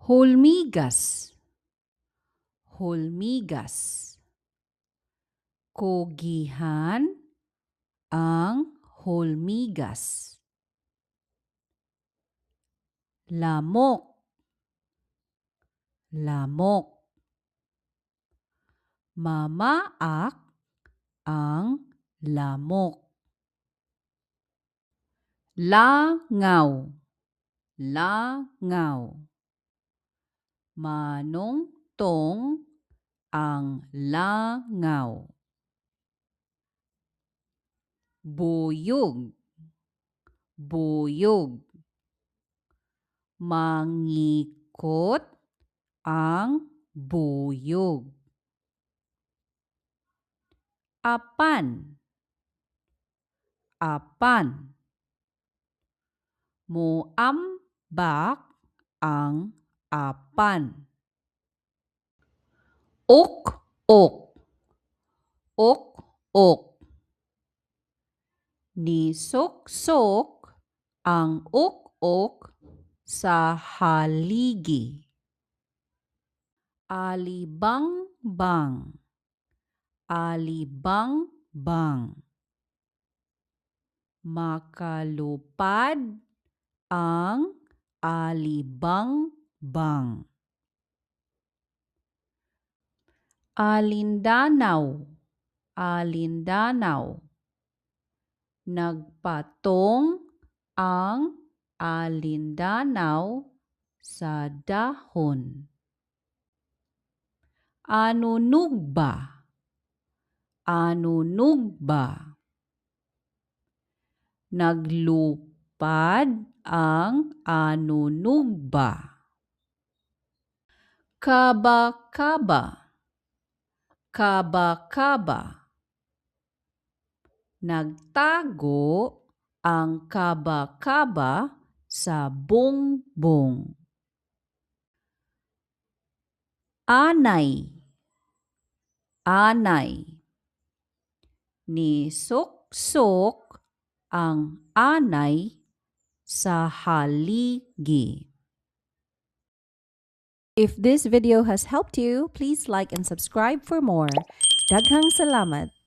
Hulmigas, hulmigas. Kogihan ang hulmigas. Lamok, lamok. Mamaak ang lamok. Langaw, langaw. Manongtong ang langaw. Buyog, buyog. Mangikot ang buyog. Apan, apan. Muambak ang apan. Ok-ok, ok-ok. Nisok-sok ang ok-ok sa haligi. Alibang-bang, alibang-bang. Makalupad ang alibang-bang. Alindanaw, alindanaw. Nagpatong ang alindanaw sa dahon. Anunugba, anunugba. Naglupad ang anunugba. Kaba-kaba, kaba-kaba. Nagtago ang kaba-kaba sa bongbong. Anay, anay. Nisok-sok ang anay sa haligi. If this video has helped you, please like and subscribe for more. Daghang salamat!